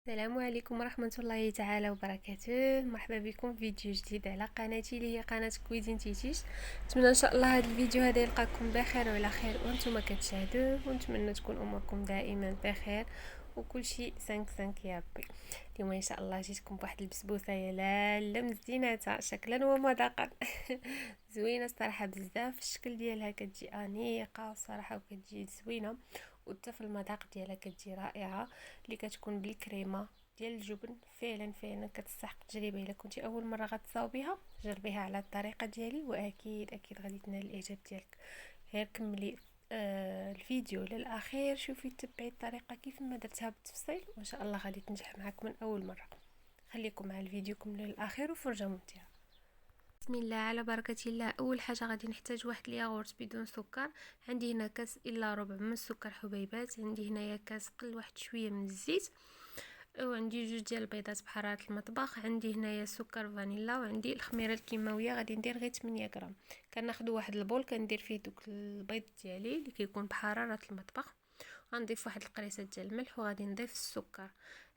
السلام عليكم ورحمة الله تعالى وبركاته. مرحبا بكم في فيديو جديد على قناتي اللي هي قناة كويزين تيتيش. نتمنى ان شاء الله هذا الفيديو هذا يلقاكم بخير وعلى خير وانتم كتشاهدوه، ونتمنى تكون اموركم دائما بخير وكل شيء 5 يا ربي. اليوم ان شاء الله جيتكم بواحد البسبوسه يا لاله مزينه شكلا ومذاقا زوينه الصراحه بزاف. الشكل ديالها كتجي انيقه الصراحه وكتجي زوينه، وحتى في المذاق ديالها كتجي رائعه، اللي كتكون بالكريمه ديال الجبن. فعلا كتستحق تجربه. الا كنتي اول مره غتصاوبيها جربيها على الطريقه ديالي واكيد غادي تنال الاعجاب ديالك. غير كملي الفيديو للاخير، شوفي تبعي الطريقه كيف ما درتها بالتفصيل وان شاء الله غادي تنجح معك من اول مره. خليكم مع الفيديو كملوا للاخير وفرجه ممتعه. بسم الله على بركه الله. اول حاجه غادي نحتاج واحد الياغورت بدون سكر. عندي هنا كاس الا ربع من السكر حبيبات. عندي هنايا كاس قل واحد شويه من الزيت، وعندي جوج ديال البيضات بحراره المطبخ. عندي هنايا سكر فانيلا، وعندي الخميره الكيماويه غادي ندير غير 8 غرام. كناخذ واحد البول كندير فيه دوك البيض ديالي اللي كيكون بحراره المطبخ، غنضيف واحد القريصه ديال الملح وغادي نضيف السكر.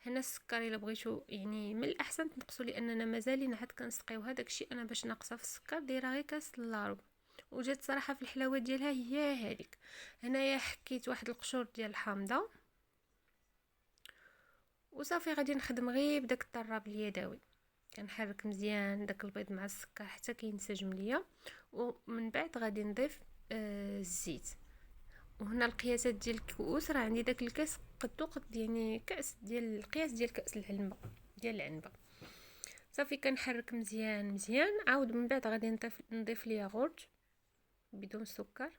هنا السكر الا بغيتو يعني من الاحسن تنقصوا، لاننا مازالين عاد كنسقيو هذاك الشيء. انا باش ناقصه في السكر دايره غير كاس الا ربع، وجات صراحه في الحلاوه ديالها هي هذيك. هنايا حكيت واحد القشور ديال الحامضه وصافي. غادي نخدم غير بداك الطراب اليدوي، كنحرك مزيان داك البيض مع السكر حتى كينسجم ليا، ومن بعد غادي نضيف الزيت. وهنا القياسات ديال الكؤوس راه عندي داك الكاس قد يعني كاس ديال القياس ديال كاس العنبه. صافي كنحرك مزيان عاود من بعد غادي نضيف الياغورت بدون سكر.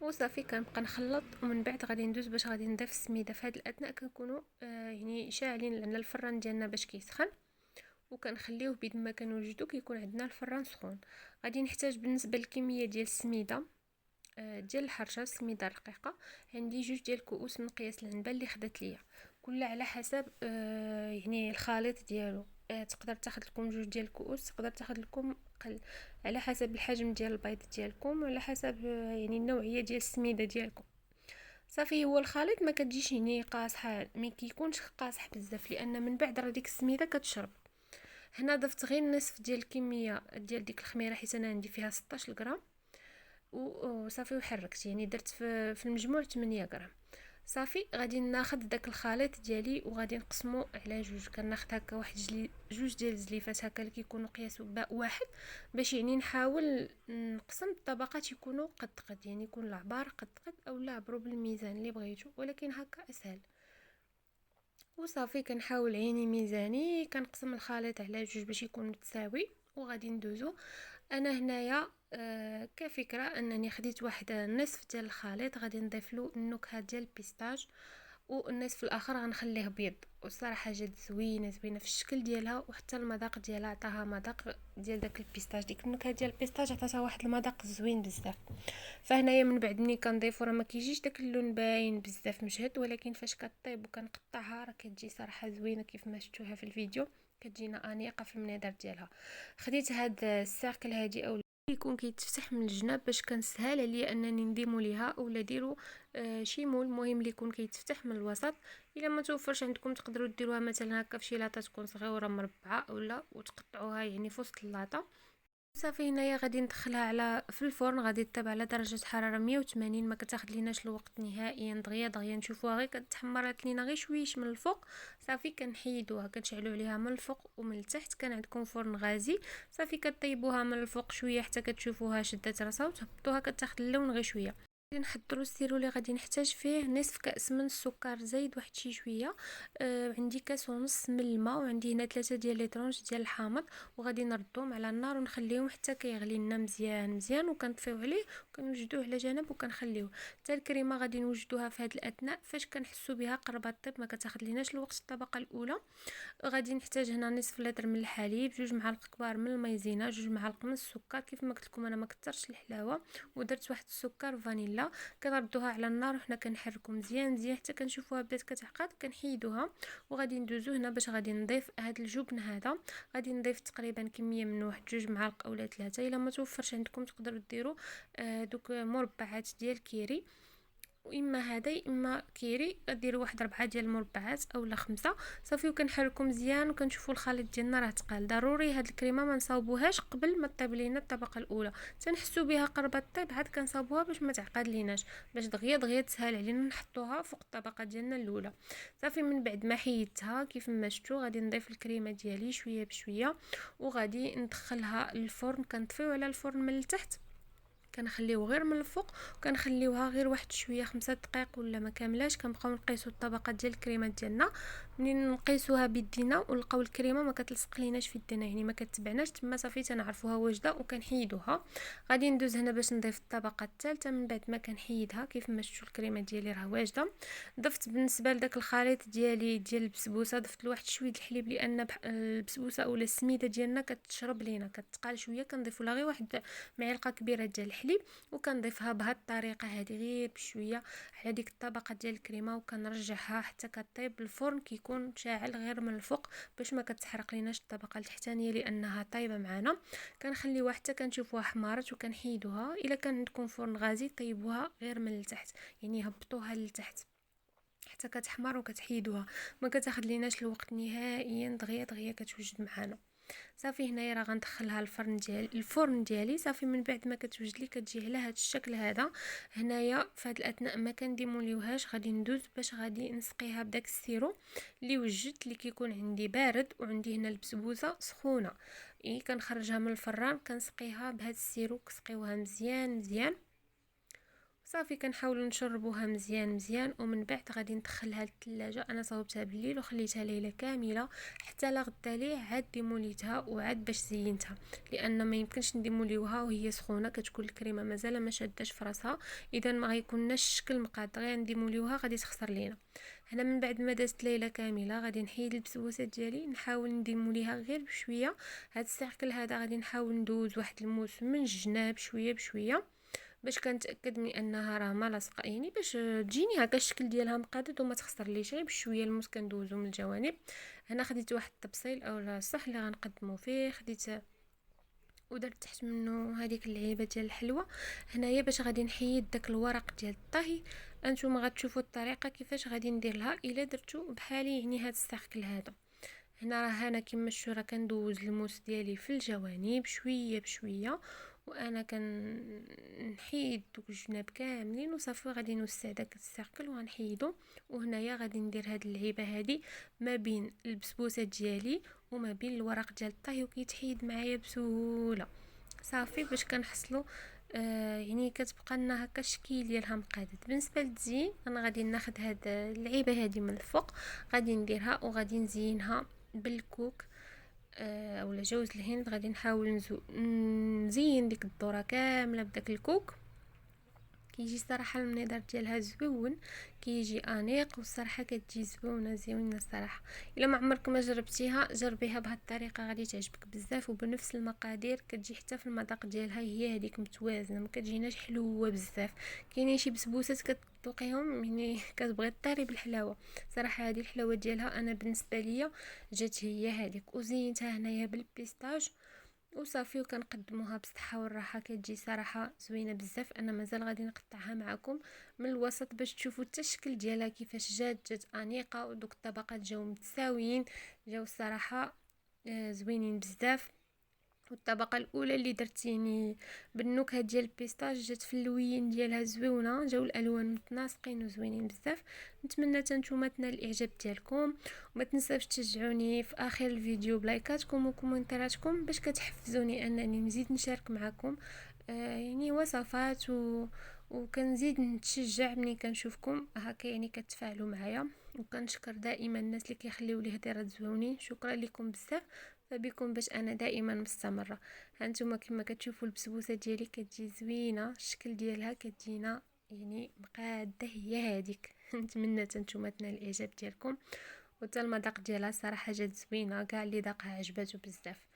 وصافي كنبقى نخلط، ومن بعد غادي ندوز باش غادي نضيف السميده. في هذا الاثناء كنكونوا يعني شاعلين لنا الفران ديالنا باش كيسخن، وكنخليوه بيد ما كنوجدو كيكون عندنا الفران سخون. غادي نحتاج بالنسبه للكميه ديال السميده ديال الحرشه، السميده رقيقه، عندي جوج ديال الكؤوس من قياس العنبه اللي خدات ليا، كل على حسب يعني الخليط ديالو. تقدر تاخذ لكم جوج ديال الكؤوس، تقدر تاخذ لكم قل، على حسب الحجم ديال البيض ديالكم وعلى حسب يعني النوعيه ديال السميده ديالكم. صافي هو الخليط ما كتجيش يعني قاصحه، ما كيكونش قاصح بزاف، لان من بعد راه ديك السميده كتشرب. هنا ضفت غير النصف ديال الكميه ديال ديك الخميره حيت انا عندي فيها 16 غرام، وصافي وحركت يعني درت في المجموع 8 غرام. صافي غادي ناخذ داك الخليط ديالي وغادي نقسمو على جوج. كناخذ هكا واحد جوج ديال الزليفات هكا اللي كيكونوا قياس باء واحد، باش يعني نحاول نقسم الطبقات يكونوا قد يعني يكون العبار قد او لا عبروا بالميزان اللي بغيتو، ولكن هكا اسهل. وصافي كنحاول عيني ميزاني كنقسم الخليط على جوج باش يكون متساوي، وغادي ندوزو. انا هنايا كفكره انني خديت واحد النصف ديال الخليط غادي نضيف له النكهه ديال البيستاج، والنصف الاخر غنخليه بيض. والصراحه جات زوينه في الشكل ديالها، وحتى المذاق ديالها عطاها مذاق ديال داك البيستاج، ديك النكهه ديال البيستاج عطاتها واحد المذاق زوين بزاف. فهنايا من بعد ملي كنضيفو راه ما كيجيش داك اللون باين بزاف مجهد، ولكن فاش كطيب وكنقطعها راه كتجي صراحه زوينه كيف ما شفتوها في الفيديو، كتجينا انيقه في المنظر ديالها. خديت هاد السيركل هادي او يكون كيتفتح من الجناب باش كنسهل عليا انني نديمو ليها اولا ديروا شي مول، المهم اللي يكون كيتفتح من الوسط. الا ما توفرش عندكم تقدروا ديروها مثلا هكا في شي لاطه تكون صغيره مربعه اولا وتقطعوها يعني في وسط اللاطه. صافي هنايا غادي ندخلها على في الفرن، غادي تطيب على درجه حراره 180. ما كتاخذ ليناش الوقت نهائيا، دغيا نشوفوها غير كتحمرات لينا غير شويش من الفوق. صافي كنحيدوها كنشعلوا عليها من الفوق ومن التحت. كان عندكم فرن غازي صافي كطيبوها من الفوق شويه حتى كتشوفوها شدات راسها وتهبطوها كتاخذ اللون غير شويه. غادي نحضروا السيرو اللي غادي نحتاج فيه نصف كاس من السكر زايد واحد شي شويه. عندي كاس ونص من الماء، وعندي هنا 3 ديال ليطرونج ديال الحامض، وغادي نردوهم على النار ونخليهم حتى كيغلي لنا مزيان وكنطفيو عليه وكنوجدوه على جنب وكنخليوه. حتى الكريمه غادي نوجدوها في هذا الاثناء فاش كنحسوا بها قربت طيب، ما كتاخذ ليناش الوقت. الطبقه الاولى غادي نحتاج هنا نصف لتر من الحليب، 2 معالق كبار من المايزينا، 2 معالق من السكر. كيف ما قلت لكم انا ما كثرتش الحلاوه ودرت واحد السكر فانيلا. كامله، كنردوها على النار وحنا كنحركو مزيان مزيان حتى كنشوفوها بدات كتعقد، كنحيدوها وغادي ندوزو هنا باش غادي نضيف هاد الجبن هذا. غادي نضيف تقريبا كميه من واحد 2 معالق اولا 3. الا ما توفرش عندكم تقدروا ديروا دوك مربعات ديال كيري، واما هذا اما كيري، ديروا واحد 4 ديال المربعات اولا 5 صافي. وكنحركو مزيان وكنشوفوا الخليط ديالنا راه تقال. ضروري هاد الكريمه ما نصاوبوهاش قبل ما طيب لينا الطبقه الاولى، تنحسوا بها قربت طيب عاد كنصاوبوها باش ما تعقد ليناش، باش دغيا دغيا تسهل علينا نحطوها فوق الطبقه ديالنا الاولى. صافي من بعد ما حيدتها كيف ما شفتوا غادي نضيف الكريمه ديالي شويه بشويه وغادي ندخلها للفرن. كنطفيو على الفرن من التحت، كنخليوه غير من الفوق، وكنخليوها غير واحد شويه 5 دقائق ولا ما كاملاش. كنبقاو نقيسوا الطبقه ديال الكريمه ديالنا، منين نقيسوها بيدينا ونلقاو الكريمه ما كتلصق ليناش في يدنا، يعني ما كتبعناش تما، صافي تنعرفوها واجده وكنحيدوها. غادي ندوز هنا باش نضيف الطبقه الثالثه. من بعد ما كنحيدها كيف ما شفتوا الكريمه ديالي راه واجده. ضفت بالنسبه لذاك الخليط ديالي ديال البسبوسه، ضفت له واحد شويه الحليب لان البسبوسه اولا السميده ديالنا كتشرب لينا كتقال شويه، كنضيفوا لها غير واحد معلقه كبيره ديال الحليب وكنضيفها بهذه الطريقه هذه غير بشويه على ديك الطبقه ديال الكريمه، وكنرجعها حتى كطيب. الفرن كيكون شاعل غير من الفوق باش ما كتحرق ليناش الطبقه التحتانيه لانها طايبه معنا. كنخليوها حتى كنشوفوها حمارت وكنحيدوها. الا كان عندكم فرن غازي طيبوها غير من التحت، يعني هبطوها للتحت حتى كتحمر وكتحيدوها، ما كتاخذ ليناش الوقت نهائيا، دغيا دغيا كتوجد معنا. صافي هنايا راه غندخلها الفرن ديالي. صافي من بعد ما كتوجد لي كتجي على هذا الشكل هذا. هنايا في هذا الاثناء ما كنديموليوهاش، غادي ندوز باش غادي نسقيها بداك السيرو اللي وجدت، اللي كيكون عندي بارد وعندي هنا البسبوسه سخونه. كنخرجها من الفران كنسقيها بهذا السيرو، كسقيوها مزيان مزيان. صافي كنحاولوا نشربوها مزيان مزيان. ومن بعد غادي ندخلها للثلاجه. انا صاوبتها بالليل وخليتها ليله كامله حتى لا غدا ليه عاد ديموليتها وعاد باش زينتها، لان ما يمكنش نديموليوها وهي سخونه، كتكون الكريمه مازال ما شاداش في راسها، اذا ما غيكونناش الشكل مقاد، غير نديموليوها غادي تخسر لينا. هنا من بعد ما دازت ليله كامله غادي نحيد البسبوسه ديالي، نحاول نديموليها غير بشويه. هاد السيركل هذا غادي نحاول ندوز واحد الموس من الجناب شويه بشويه باش كنتاكد من انها راه ما لاصقه، يعني باش تجيني هكا الشكل ديالها مقادد وما تخسر ليش. غير بشويه الموس كندوزو من الجوانب. هنا خديت واحد الطبسيل اولا الصح اللي غنقدمو فيه، خديت ودرت تحت منه هذيك اللعيبه ديال الحلوى. هنايا باش غادي نحيد داك الورق ديال الطهي. انتم غتشوفوا الطريقه كيفاش غادي ندير لها الا درتو بحالي، يعني هذا الساكل هذا. هنا راه انا كما شفتوا راه كندوز الموس ديالي في الجوانب شويه بشويه، وانا كنحيد دوك الجناب كاملين وصافي. غادي نوسع داك السيركل وغنحيدو. وهنايا غادي ندير هاد اللعيبه هادي ما بين البسبوسه ديالي وما بين الورق ديال الطهي، وكيتحيد معايا بسهوله. صافي باش كنحصلوا يعني كتبقى لنا هكا الشكل ديالها مقادد. بالنسبه للتزيين انا غادي ناخذ هاد اللعيبه هادي من الفوق، غادي نديرها وغادي نزينها بالكوك اولا جوز الهند. غادي نحاول نزين ديك الدوره كامله بداك الكوك. كيجي صراحه المنظر ديالها زوين، كيجي انيق، والصراحه كتجي زوينه الصراحه. الا ما عمرك ما جربتيها جربيها بهذه الطريقه غادي تعجبك بزاف، وبنفس المقادير كتجي حتى في المذاق ديالها هي هذيك متوازنه، ما كتجيناش حلوه بزاف. كاينين شي بسبوسات كتذوقيهم يعني كتبغي طيري بالحلاوه. صراحه هذه الحلاوه ديالها انا بالنسبه ليا جات هي هذيك. وزينتها هنايا بالبيستاج وصافي، وكنقدموها بالصحه والراحه. كتجي صراحه زوينه بزاف. انا مازال غادي نقطعها معكم من الوسط باش تشوفوا حتى الشكل ديالها كيفاش جات انيقه، ودوك الطبقات جاو متساويين، جاو الصراحه زوينين بزاف. والطبقه الاولى اللي درت يعني بالنكهه ديال البيستاج جات في اللوين ديالها زوينه، جاو الالوان متناسقين وزوينين بزاف. نتمنى نتوما تنال الاعجاب ديالكم، وما تنساوش تشجعوني في اخر الفيديو بلايكاتكم وكومنتاتكم باش كتحفزوني انني نزيد نشارك معكم يعني وصفات وكنزيد نتشجع ملي كنشوفكم هكا يعني كتفاعلوا معايا. وكنشكر دائما الناس اللي كيخليو لي هضيرات زوينين، شكرا لكم بزاف. فبكم باش انا دائما مستمره. هانتوما كما كتشوفوا البسبوسه ديالي كتجي زوينه، الشكل ديالها كتجينا يعني مقاده هي هذيك. نتمنى نتوما تنال الاعجاب ديالكم، وحتى المذاق ديالها صراحه جات زوينه، كاع اللي ذاقها عجباتو بزاف.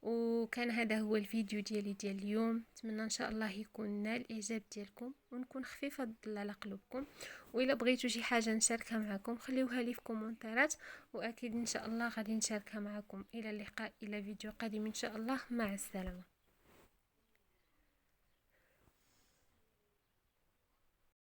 وكان هذا هو الفيديو ديال اليوم. نتمنى ان شاء الله يكون نال الاعجاب ديالكم ونكون خفيفه الظل على قلوبكم. والا بغيتوا شي حاجه نشاركها معكم خليوها لي في كومنتات، واكيد ان شاء الله غادي نشاركها معكم. الى اللقاء، الى فيديو قادم ان شاء الله. مع السلامه.